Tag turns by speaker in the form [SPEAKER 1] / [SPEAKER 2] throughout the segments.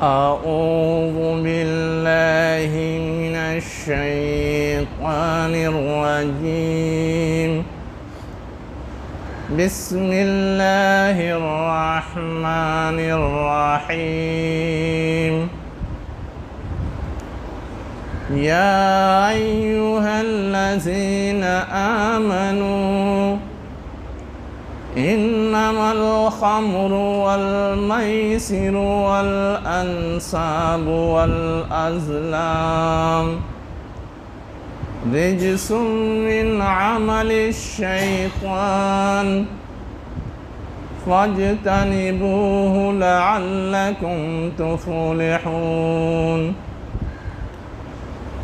[SPEAKER 1] أعوذ بالله من الشيطان الرجيم. بسم الله الرحمن الرحيم. يا أيها الذين آمنوا إنما الخمر والميسر والأنصاب والأزلام رجس من عمل الشيطان فاجتنبوه لعلكم تفلحون.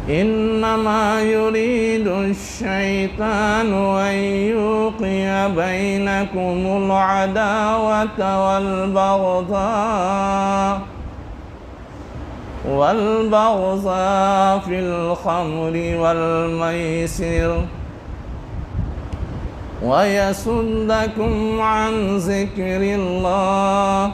[SPEAKER 1] إنما يريد الشيطان أن يوقع بينكم العداوة والبغضاء في الخمر والميسر ويصدكم عن ذكر الله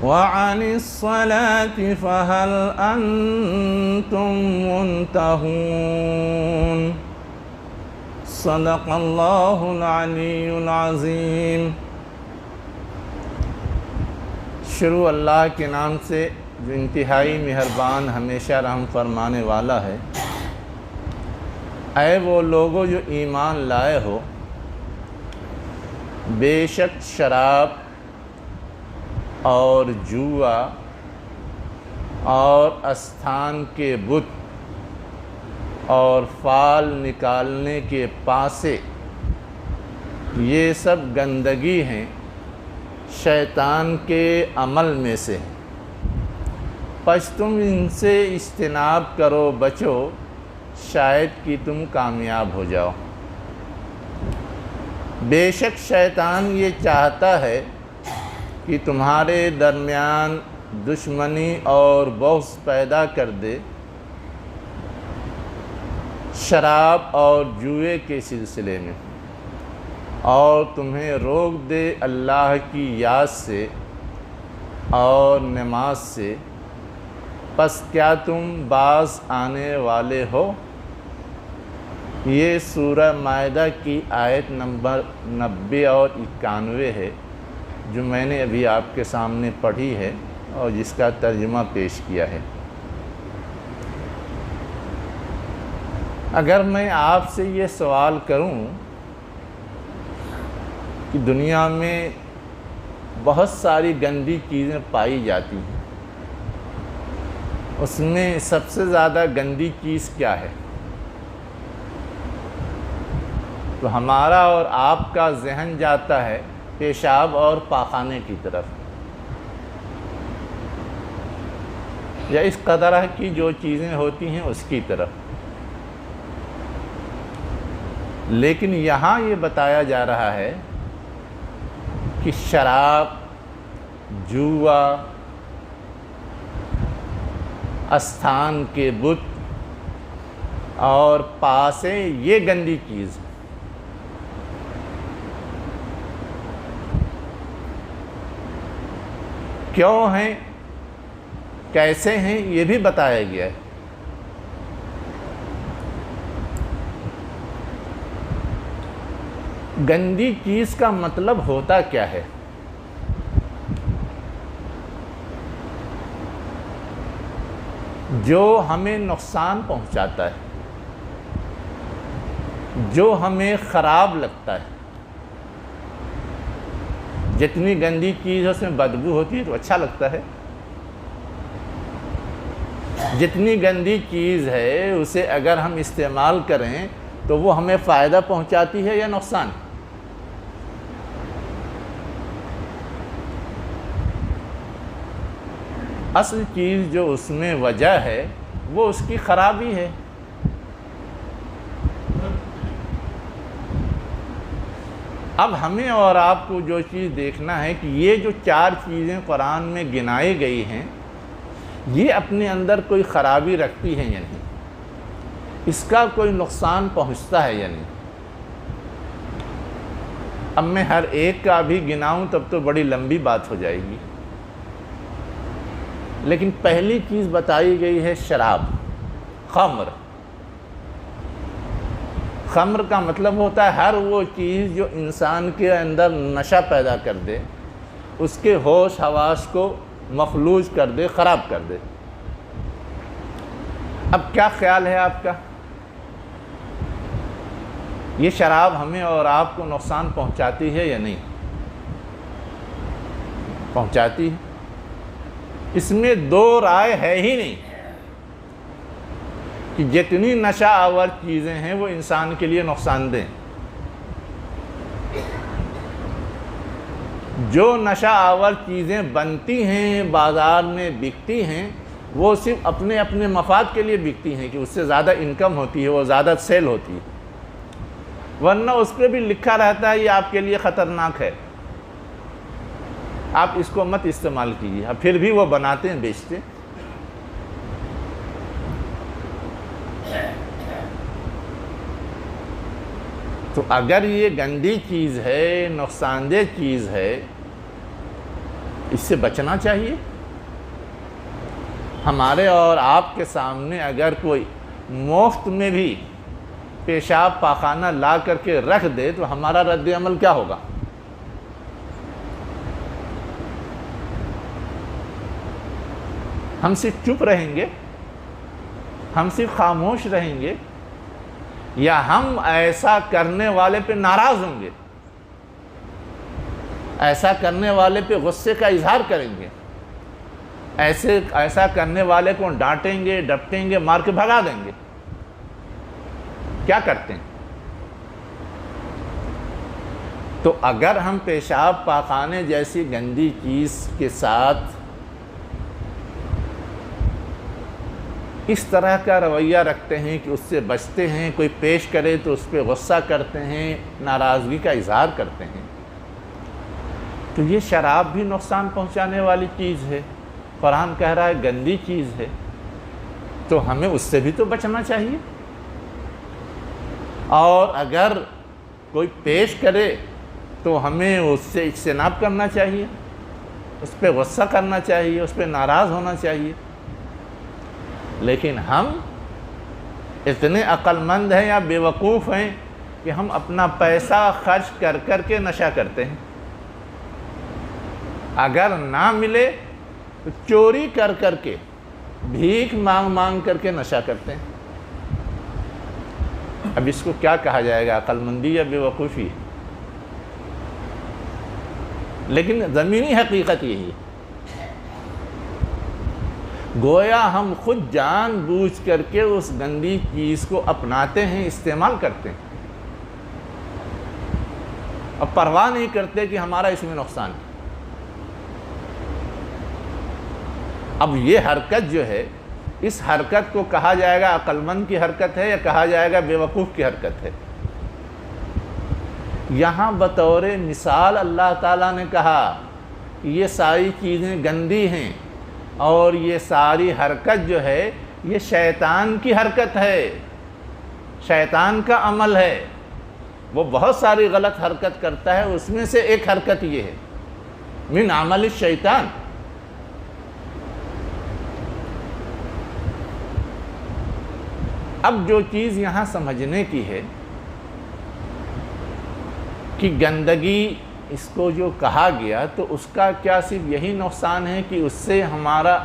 [SPEAKER 1] وعن الصلاة فهل أنتم منتهون. صدق الله العلی العظیم. شروع اللہ کے نام سے جو انتہائی مہربان ہمیشہ رحم فرمانے والا ہے. اے وہ لوگوں جو ایمان لائے ہو، بے شک شراب اور جوا اور استھان کے بت اور فال نکالنے کے پاسے، یہ سب گندگی ہیں، شیطان کے عمل میں سے. پس تم ان سے اجتناب کرو، بچو، شاید کہ تم کامیاب ہو جاؤ. بے شک شیطان یہ چاہتا ہے کہ تمہارے درمیان دشمنی اور بغض پیدا کر دے، شراب اور جوئے کے سلسلے میں، اور تمہیں روک دے اللہ کی یاد سے اور نماز سے. پس کیا تم باز آنے والے ہو؟ یہ سورہ مائدہ کی آیت نمبر 90 اور 91 ہے، جو میں نے ابھی آپ کے سامنے پڑھی ہے اور جس کا ترجمہ پیش کیا ہے. اگر میں آپ سے یہ سوال کروں کہ دنیا میں بہت ساری گندی چیزیں پائی جاتی ہیں، اس میں سب سے زیادہ گندی چیز کیا ہے؟ تو ہمارا اور آپ کا ذہن جاتا ہے پیشاب اور پاخانے کی طرف، یا اس قدر کی جو چیزیں ہوتی ہیں اس کی طرف. لیکن یہاں یہ بتایا جا رہا ہے کہ شراب، جوا، استھان کے بت اور پاسے، یہ گندی چیز ہے. کیوں ہیں، کیسے ہیں، یہ بھی بتایا گیا ہے. گندی چیز کا مطلب ہوتا کیا ہے؟ جو ہمیں نقصان پہنچاتا ہے، جو ہمیں خراب لگتا ہے. جتنی گندی چیز ہے اس میں بدبو ہوتی ہے تو اچھا لگتا ہے. جتنی گندی چیز ہے اسے اگر ہم استعمال کریں تو وہ ہمیں فائدہ پہنچاتی ہے یا نقصان؟ اصل چیز جو اس میں وجہ ہے وہ اس کی خرابی ہے. اب ہمیں اور آپ کو جو چیز دیکھنا ہے کہ یہ جو 4 چیزیں قرآن میں گنائی گئی ہیں، یہ اپنے اندر کوئی خرابی رکھتی ہیں یا نہیں، اس کا کوئی نقصان پہنچتا ہے یا نہیں. اب میں ہر ایک کا بھی گناؤں تب تو بڑی لمبی بات ہو جائے گی. لیکن پہلی چیز بتائی گئی ہے شراب، خمر۔ خمر کا مطلب ہوتا ہے ہر وہ چیز جو انسان کے اندر نشہ پیدا کر دے، اس کے ہوش حواس کو مفلوج کر دے، خراب کر دے۔ اب کیا خیال ہے آپ کا؟ یہ شراب ہمیں اور آپ کو نقصان پہنچاتی ہے یا نہیں؟ پہنچاتی ہے۔ اس میں دو رائے ہے ہی نہیں کہ جتنی نشہ آور چیزیں ہیں وہ انسان کے لیے نقصان دہ۔ جو نشہ آور چیزیں بنتی ہیں، بازار میں بکتی ہیں، وہ صرف اپنے اپنے مفاد کے لیے بکتی ہیں کہ اس سے زیادہ انکم ہوتی ہے، وہ زیادہ سیل ہوتی ہے، ورنہ اس پہ بھی لکھا رہتا ہے یہ آپ کے لیے خطرناک ہے، آپ اس کو مت استعمال کیجیے۔ اب پھر بھی وہ بناتے ہیں، بیچتے ہیں۔ تو اگر یہ گندی چیز ہے، نقصان دہ چیز ہے، اس سے بچنا چاہیے۔ ہمارے اور آپ کے سامنے اگر کوئی مفت میں بھی پیشاب پاخانہ لا کر کے رکھ دے تو ہمارا رد عمل کیا ہوگا؟ ہم صرف چپ رہیں گے؟ ہم صرف خاموش رہیں گے؟ یا ہم ایسا کرنے والے پہ ناراض ہوں گے، ایسا کرنے والے پہ غصے کا اظہار کریں گے، ایسا کرنے والے کو ڈانٹیں گے، ڈپٹیں گے، مار کے بھگا دیں گے؟ کیا کرتے ہیں؟ تو اگر ہم پیشاب پاخانے جیسی گندی چیز کے ساتھ اس طرح کا رویہ رکھتے ہیں کہ اس سے بچتے ہیں، کوئی پیش کرے تو اس پہ غصہ کرتے ہیں، ناراضگی کا اظہار کرتے ہیں، تو یہ شراب بھی نقصان پہنچانے والی چیز ہے، قرآن کہہ رہا ہے گندی چیز ہے، تو ہمیں اس سے بھی تو بچنا چاہیے۔ اور اگر کوئی پیش کرے تو ہمیں اس سے اجتناب کرنا چاہیے، اس پہ غصہ کرنا چاہیے، اس پہ ناراض ہونا چاہیے۔ لیکن ہم اتنے عقل مند ہیں یا بیوقوف ہیں کہ ہم اپنا پیسہ خرچ کر کر کے نشہ کرتے ہیں، اگر نہ ملے تو چوری کر کر کے، بھیک مانگ مانگ کر کے نشہ کرتے ہیں۔ اب اس کو کیا کہا جائے گا، عقل مندی یا بیوقوفی؟ لیکن زمینی حقیقت یہی ہے، گویا ہم خود جان بوجھ کر کے اس گندی چیز کو اپناتے ہیں، استعمال کرتے ہیں، اور پرواہ نہیں کرتے کہ ہمارا اس میں نقصان ہے۔ اب یہ حرکت جو ہے، اس حرکت کو کہا جائے گا عقل مند کی حرکت ہے یا کہا جائے گا بیوقوف کی حرکت ہے؟ یہاں بطور مثال اللہ تعالیٰ نے کہا کہ یہ ساری چیزیں گندی ہیں، اور یہ ساری حرکت جو ہے یہ شیطان کی حرکت ہے، شیطان کا عمل ہے، وہ بہت ساری غلط حرکت کرتا ہے، اس میں سے ایک حرکت یہ ہے، من عمل الشیطان۔ اب جو چیز یہاں سمجھنے کی ہے کہ گندگی اس کو جو کہا گیا، تو اس کا کیا صرف یہی نقصان ہے کہ اس سے ہمارا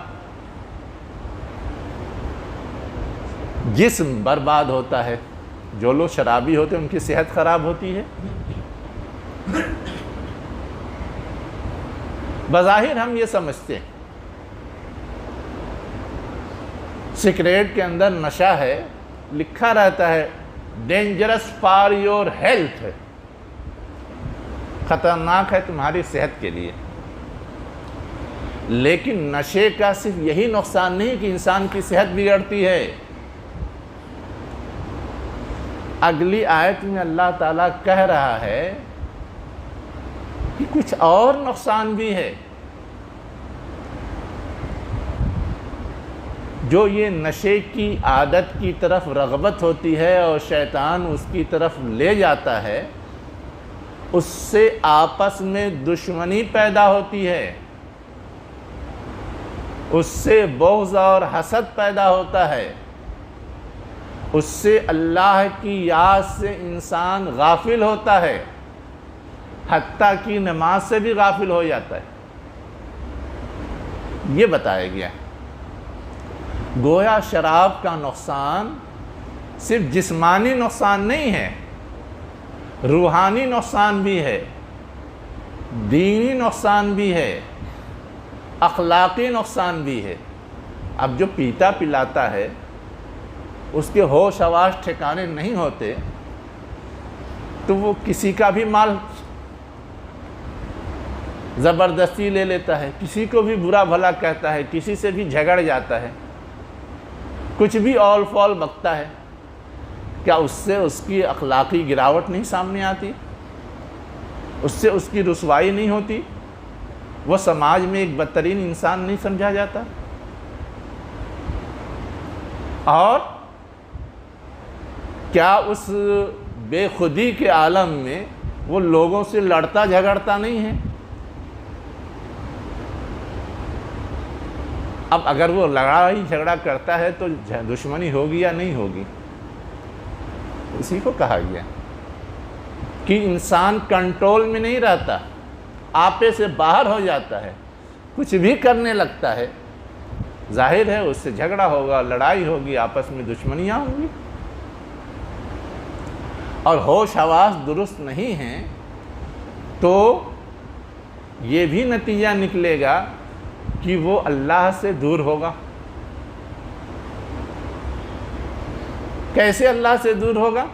[SPEAKER 1] جسم برباد ہوتا ہے؟ جو لوگ شرابی ہوتے ہیں ان کی صحت خراب ہوتی ہے؟ بظاہر ہم یہ سمجھتے ہیں سگریٹ کے اندر نشہ ہے، لکھا رہتا ہے ڈینجرس فار یور ہیلتھ، خطرناک ہے تمہاری صحت کے لیے۔ لیکن نشے کا صرف یہی نقصان نہیں کہ انسان کی صحت بگڑتی ہے، اگلی آیت میں اللہ تعالیٰ کہہ رہا ہے کہ کچھ اور نقصان بھی ہے۔ جو یہ نشے کی عادت کی طرف رغبت ہوتی ہے اور شیطان اس کی طرف لے جاتا ہے، اس سے آپس میں دشمنی پیدا ہوتی ہے، اس سے بغض اور حسد پیدا ہوتا ہے، اس سے اللہ کی یاد سے انسان غافل ہوتا ہے، حتیٰ کہ نماز سے بھی غافل ہو جاتا ہے۔ یہ بتایا گیا ہے۔ گویا شراب کا نقصان صرف جسمانی نقصان نہیں ہے، روحانی نقصان بھی ہے، دینی نقصان بھی ہے، اخلاقی نقصان بھی ہے۔ اب جو پیتا پلاتا ہے اس کے ہوش حواس ٹھکانے نہیں ہوتے تو وہ کسی کا بھی مال زبردستی لے لیتا ہے، کسی کو بھی برا بھلا کہتا ہے، کسی سے بھی جھگڑ جاتا ہے، کچھ بھی اول فول بکتا ہے۔ کیا اس سے اس کی اخلاقی گراوٹ نہیں سامنے آتی؟ اس سے اس کی رسوائی نہیں ہوتی؟ وہ سماج میں ایک بدترین انسان نہیں سمجھا جاتا؟ اور کیا اس بے خودی کے عالم میں وہ لوگوں سے لڑتا جھگڑتا نہیں ہے؟ اب اگر وہ لڑائی جھگڑا کرتا ہے تو دشمنی ہوگی یا نہیں ہوگی؟ اسی کو کہا گیا کہ انسان کنٹرول میں نہیں رہتا، آپے سے باہر ہو جاتا ہے، کچھ بھی کرنے لگتا ہے، ظاہر ہے اس سے جھگڑا ہوگا، لڑائی ہوگی، آپس میں دشمنیاں ہوں گی۔ اور ہوش حواس درست نہیں ہیں تو یہ بھی نتیجہ نکلے گا کہ وہ اللہ سے دور ہوگا۔ کیسے اللہ سے دور ہوگا؟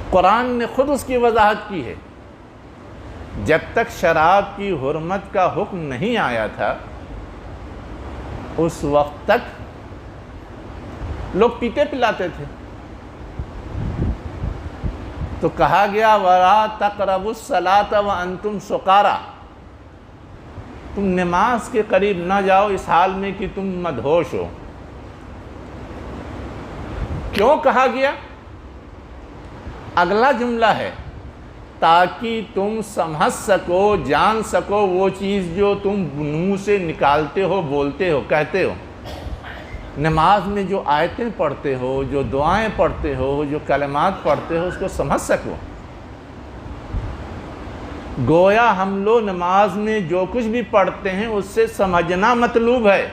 [SPEAKER 1] قرآن نے خود اس کی وضاحت کی ہے۔ جب تک شراب کی حرمت کا حکم نہیں آیا تھا اس وقت تک لوگ پیتے پلاتے تھے، تو کہا گیا وَلَا تَقْرَبُوا الصَّلَاةَ وَأَنْتُمْ سُقَارَىٰ، تم نماز کے قریب نہ جاؤ اس حال میں کہ تم مدہوش ہو۔ کیوں کہا گیا؟ اگلا جملہ ہے تاکہ تم سمجھ سکو، جان سکو وہ چیز جو تم منہ سے نکالتے ہو، بولتے ہو، کہتے ہو۔ نماز میں جو آیتیں پڑھتے ہو، جو دعائیں پڑھتے ہو، جو کلمات پڑھتے ہو، اس کو سمجھ سکو۔ گویا ہم لوگ نماز میں جو کچھ بھی پڑھتے ہیں اس سے سمجھنا مطلوب ہے،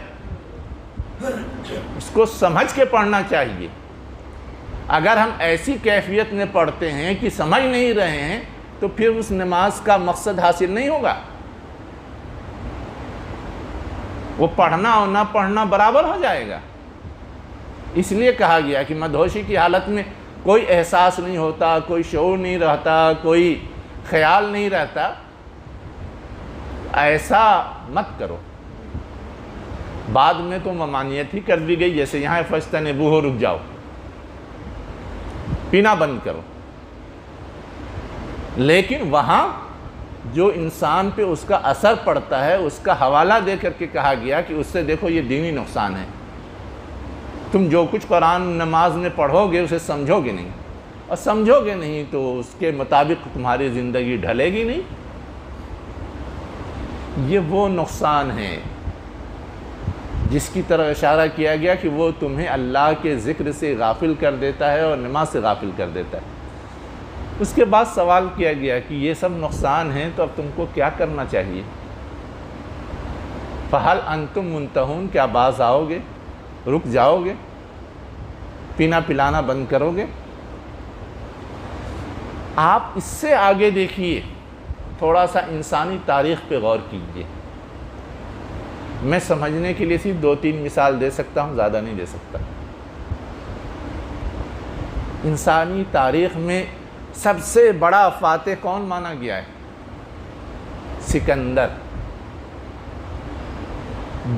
[SPEAKER 1] اس کو سمجھ کے پڑھنا چاہیے۔ اگر ہم ایسی کیفیت میں پڑھتے ہیں کہ سمجھ نہیں رہے ہیں تو پھر اس نماز کا مقصد حاصل نہیں ہوگا، وہ پڑھنا اور نہ پڑھنا برابر ہو جائے گا۔ اس لیے کہا گیا کہ مدہوشی کی حالت میں کوئی احساس نہیں ہوتا، کوئی شعور نہیں رہتا، کوئی خیال نہیں رہتا، ایسا مت کرو۔ بعد میں تو ممانعت ہی کر دی گئی، جیسے یہاں فاجتنبوہ، رک جاؤ، پینا بند کرو۔ لیکن وہاں جو انسان پہ اس کا اثر پڑتا ہے اس کا حوالہ دے کر کے کہا گیا کہ اس سے دیکھو یہ دینی نقصان ہے، تم جو کچھ قرآن نماز میں پڑھو گے اسے سمجھو گے نہیں، اور سمجھو گے نہیں تو اس کے مطابق تمہاری زندگی ڈھلے گی نہیں۔ یہ وہ نقصان ہے جس کی طرف اشارہ کیا گیا کہ وہ تمہیں اللہ کے ذکر سے غافل کر دیتا ہے اور نماز سے غافل کر دیتا ہے۔ اس کے بعد سوال کیا گیا کہ یہ سب نقصان ہیں تو اب تم کو کیا کرنا چاہیے؟ فَهَلْ أَنْتُمْ مُنْتَهُونَ، کیا باز آؤ گے، رک جاؤ گے، پینا پلانا بند کرو گے؟ آپ اس سے آگے دیکھیے، تھوڑا سا انسانی تاریخ پہ غور کیجیے۔ میں سمجھنے کے لیے صرف 2-3 مثال دے سکتا ہوں، زیادہ نہیں دے سکتا۔ انسانی تاریخ میں سب سے بڑا فاتح کون مانا گیا ہے؟ سکندر۔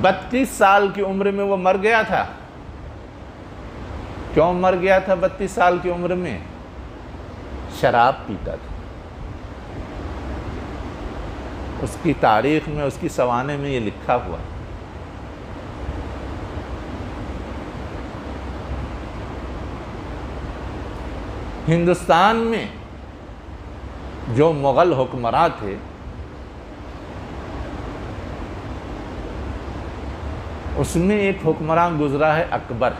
[SPEAKER 1] 32 سال کی عمر میں وہ مر گیا تھا۔ کیوں مر گیا تھا 32 سال کی عمر میں؟ شراب پیتا تھا۔ اس کی تاریخ میں، اس کی سوانح میں یہ لکھا ہوا ہے۔ ہندوستان میں جو مغل حکمراں تھے اس میں ایک حکمران گزرا ہے اکبر،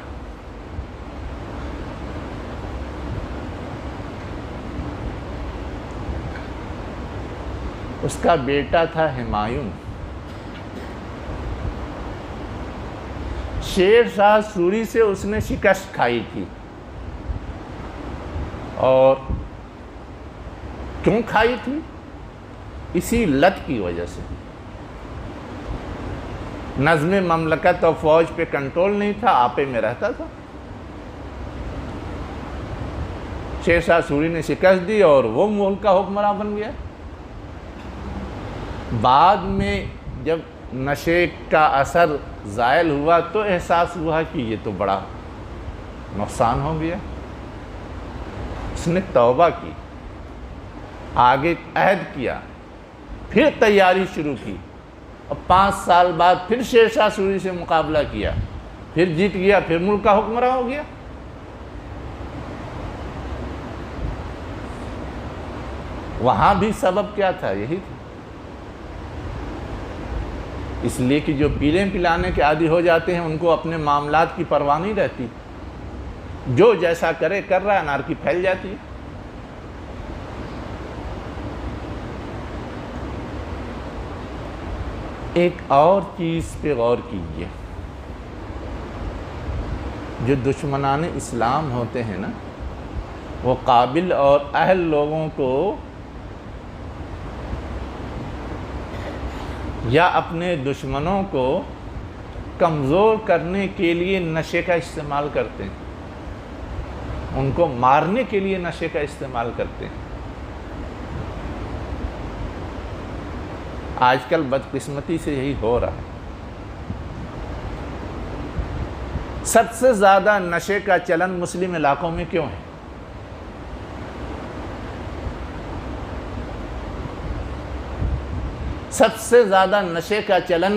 [SPEAKER 1] اس کا بیٹا تھا ہمایوں۔ شیر شاہ سوری سے اس نے شکست کھائی تھی، اور کیوں کھائی تھی؟ اسی لت کی وجہ سے۔ نظم مملکت اور فوج پہ کنٹرول نہیں تھا، آپے میں رہتا تھا۔ شیر شاہ سوری نے شکست دی اور وہ ملک کا حکمراں بن گیا۔ بعد میں جب نشے کا اثر زائل ہوا تو احساس ہوا کہ یہ تو بڑا نقصان ہو گیا۔ اس نے توبہ کی، آگے عہد کیا، پھر تیاری شروع کی، اور 5 سال بعد پھر شیر شاہ سوری سے مقابلہ کیا، پھر جیت گیا، پھر ملک کا حکمراں ہو گیا۔ وہاں بھی سبب کیا تھا؟ یہی تھا۔ اس لیے کہ جو پیلیں پلانے کے عادی ہو جاتے ہیں ان کو اپنے معاملات کی پرواہ نہیں رہتی، جو جیسا کرے کر رہا ہے، انارکی پھیل جاتی ہے۔ ایک اور چیز پہ غور کیجیے، جو دشمنان اسلام ہوتے ہیں نا، وہ قابل اور اہل لوگوں کو یا اپنے دشمنوں کو کمزور کرنے کے لیے نشے کا استعمال کرتے ہیں، ان کو مارنے کے لیے نشے کا استعمال کرتے ہیں۔ آج کل بدقسمتی سے یہی ہو رہا ہے۔ سب سے زیادہ نشے کا چلن مسلم علاقوں میں کیوں ہے؟ سب سے زیادہ نشے کا چلن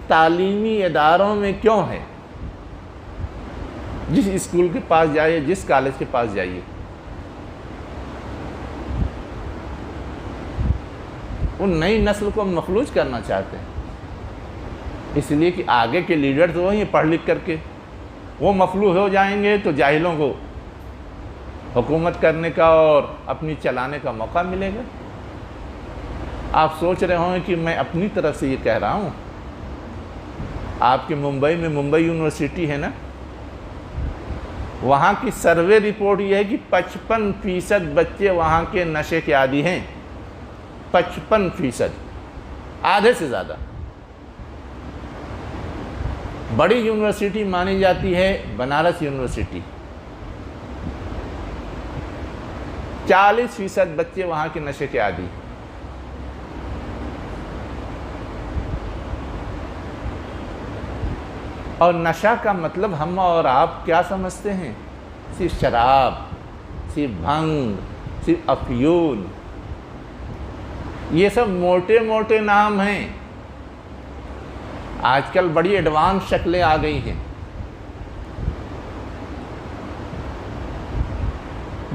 [SPEAKER 1] تعلیمی اداروں میں کیوں ہے؟ جس اسکول کے پاس جائیے، جس کالج کے پاس جائیے، وہ نئی نسل کو مفلوج کرنا چاہتے ہیں، اس لیے کہ آگے کے لیڈر تو وہی پڑھ لکھ کر کے وہ مفلوج ہو جائیں گے تو جاہلوں کو حکومت کرنے کا اور اپنی چلانے کا موقع ملے گا۔ آپ سوچ رہے ہوں کہ میں اپنی طرف سے یہ کہہ رہا ہوں۔ آپ کے ممبئی میں ممبئی یونیورسٹی ہے نا، وہاں کی سروے رپورٹ یہ ہے کہ 55% بچے وہاں کے نشے کے عادی ہیں۔ 55%، آدھے سے زیادہ۔ بڑی یونیورسٹی مانی جاتی ہے بنارس یونیورسٹی، 40% بچے وہاں کے نشے کے عادی۔ اور نشہ کا مطلب ہم اور آپ کیا سمجھتے ہیں؟ صرف شراب، صرف بھنگ، صرف افیون، یہ سب موٹے موٹے نام ہیں۔ آج کل بڑی ایڈوانس شکلیں آ گئی ہیں۔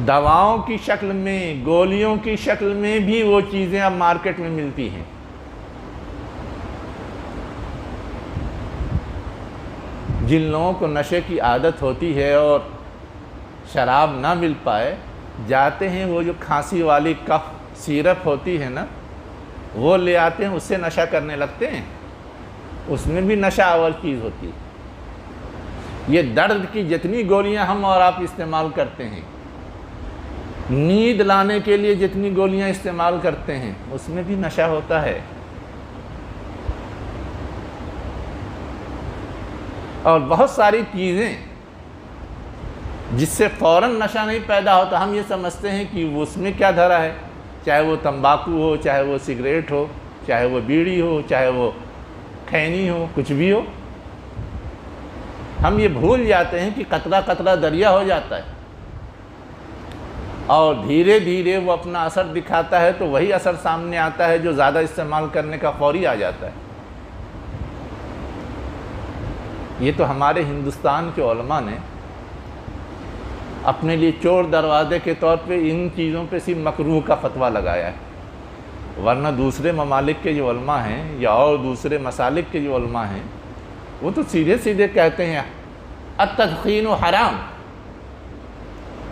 [SPEAKER 1] دواؤں کی شکل میں، گولیوں کی شکل میں بھی وہ چیزیں اب مارکیٹ میں ملتی ہیں۔ جن لوگوں کو نشے کی عادت ہوتی ہے اور شراب نہ مل پائے، جاتے ہیں وہ جو کھانسی والی کف سیرپ ہوتی ہے نا، وہ لے آتے ہیں، اس سے نشہ کرنے لگتے ہیں۔ اس میں بھی نشہ آور چیز ہوتی ہے۔ یہ درد کی جتنی گولیاں ہم اور آپ استعمال کرتے ہیں، نیند لانے کے لیے جتنی گولیاں استعمال کرتے ہیں، اس میں بھی نشہ ہوتا ہے۔ اور بہت ساری چیزیں جس سے فوراً نشہ نہیں پیدا ہوتا، ہم یہ سمجھتے ہیں کہ اس میں کیا دھرا ہے، چاہے وہ تمباکو ہو، چاہے وہ سگریٹ ہو، چاہے وہ بیڑی ہو، چاہے وہ کھینی ہو، کچھ بھی ہو۔ ہم یہ بھول جاتے ہیں کہ قطرہ قطرہ دریا ہو جاتا ہے، اور دھیرے دھیرے وہ اپنا اثر دکھاتا ہے، تو وہی اثر سامنے آتا ہے جو زیادہ استعمال کرنے کا فوری آ جاتا ہے۔ یہ تو ہمارے ہندوستان کے علماء نے اپنے لیے چور دروازے کے طور پہ ان چیزوں پہ صرف مکروہ کا فتویٰ لگایا ہے، ورنہ دوسرے ممالک کے جو علماء ہیں یا اور دوسرے مسالک کے جو علماء ہیں، وہ تو سیدھے سیدھے کہتے ہیں التدخین حرام۔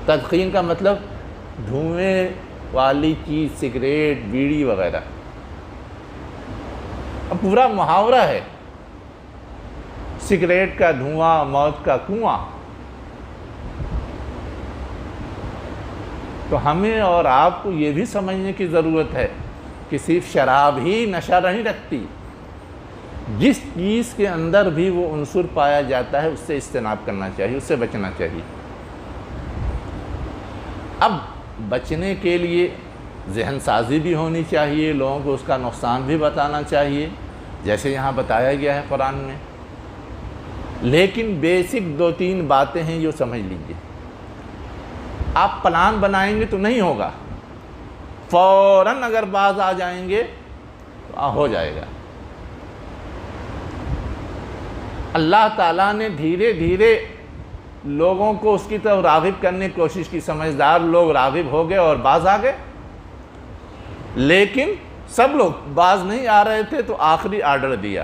[SPEAKER 1] تدخین کا مطلب دھوئیں والی چیز، سگریٹ، بیڑی وغیرہ۔ اب پورا محاورہ ہے، سگریٹ کا دھواں موت کا کنواں۔ تو ہمیں اور آپ کو یہ بھی سمجھنے کی ضرورت ہے کہ صرف شراب ہی نشہ نہیں رکھتی، جس چیز کے اندر بھی وہ عنصر پایا جاتا ہے اس سے اجتناب کرنا چاہیے، اس سے بچنا چاہیے۔ اب بچنے کے لیے ذہن سازی بھی ہونی چاہیے، لوگوں کو اس کا نقصان بھی بتانا چاہیے جیسے یہاں بتایا گیا ہے قرآن میں، لیکن بیسک 2-3 باتیں ہیں جو سمجھ لیجئے۔ آپ پلان بنائیں گے تو نہیں ہوگا، فوراً اگر باز آ جائیں گے تو ہو جائے گا۔ اللہ تعالیٰ نے دھیرے دھیرے لوگوں کو اس کی طرف راغب کرنے کی کوشش کی، سمجھدار لوگ راغب ہو گئے اور باز آ گئے، لیکن سب لوگ باز نہیں آ رہے تھے تو آخری آرڈر دیا۔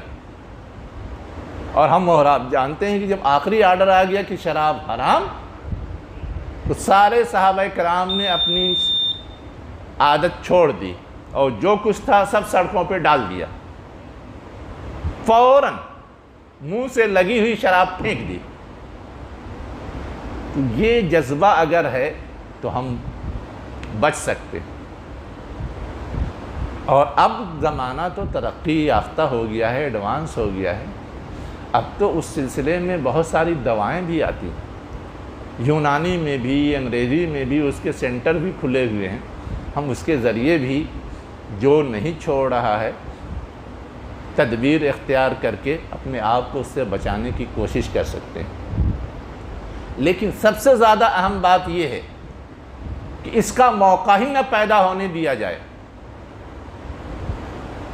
[SPEAKER 1] اور ہم اور آپ جانتے ہیں کہ جب آخری آرڈر آ گیا کہ شراب حرام، تو سارے صحابہ کرام نے اپنی عادت چھوڑ دی اور جو کچھ تھا سب سڑکوں پہ ڈال دیا، فوراً منہ سے لگی ہوئی شراب پھینک دی۔ تو یہ جذبہ اگر ہے تو ہم بچ سکتے۔ اور اب زمانہ تو ترقی یافتہ ہو گیا ہے، ایڈوانس ہو گیا ہے، اب تو اس سلسلے میں بہت ساری دوائیں بھی آتی ہیں، یونانی میں بھی انگریزی میں بھی اس کے سینٹر بھی کھلے ہوئے ہیں۔ ہم اس کے ذریعے بھی جو نہیں چھوڑ رہا ہے تدبیر اختیار کر کے اپنے آپ کو اس سے بچانے کی کوشش کر سکتے ہیں۔ لیکن سب سے زیادہ اہم بات یہ ہے کہ اس کا موقع ہی نہ پیدا ہونے دیا جائے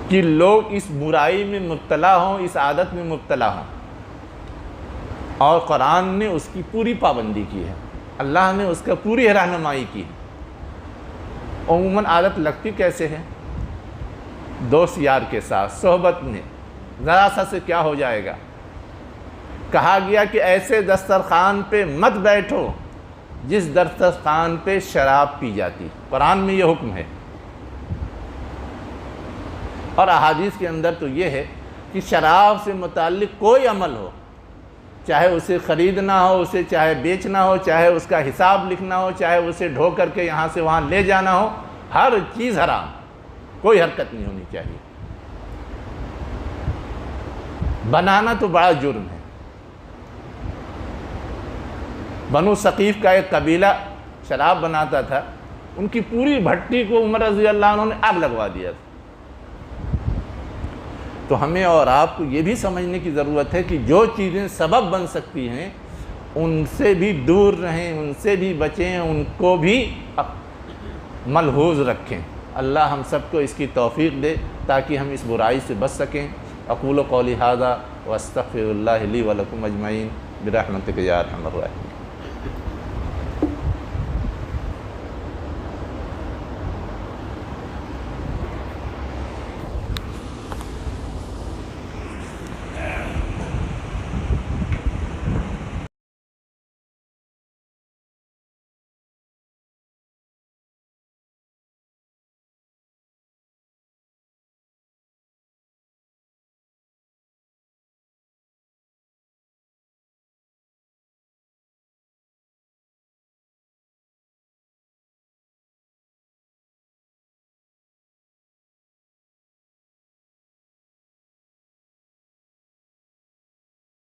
[SPEAKER 1] کہ لوگ اس برائی میں مبتلا ہوں، اس عادت میں مبتلا ہوں۔ اور قرآن نے اس کی پوری پابندی کی ہے، اللہ نے اس کا پوری رہنمائی کی ہے۔ عموماً عادت لگتی کیسے ہے؟ دوست یار کے ساتھ صحبت میں، ذرا سا سے کیا ہو جائے گا۔ کہا گیا کہ ایسے دسترخوان پہ مت بیٹھو جس دسترخوان پہ شراب پی جاتی، قرآن میں یہ حکم ہے۔ اور احادیث کے اندر تو یہ ہے کہ شراب سے متعلق کوئی عمل ہو، چاہے اسے خریدنا ہو، اسے چاہے بیچنا ہو، چاہے اس کا حساب لکھنا ہو، چاہے اسے ڈھو کر کے یہاں سے وہاں لے جانا ہو، ہر چیز حرام، کوئی حرکت نہیں ہونی چاہیے۔ بنانا تو بڑا جرم ہے۔ بنو ثقیف کا ایک قبیلہ شراب بناتا تھا، ان کی پوری بھٹی کو عمر رضی اللہ عنہ نے آگ لگوا دیا تھا۔ تو ہمیں اور آپ کو یہ بھی سمجھنے کی ضرورت ہے کہ جو چیزیں سبب بن سکتی ہیں ان سے بھی دور رہیں، ان سے بھی بچیں، ان کو بھی ملحوظ رکھیں۔ اللہ ہم سب کو اس کی توفیق دے تاکہ ہم اس برائی سے بچ سکیں۔ اقول قولی ھذا واستغفر اللہ لی ولکم اجمعین برحمتک یا ارحم الراحمین۔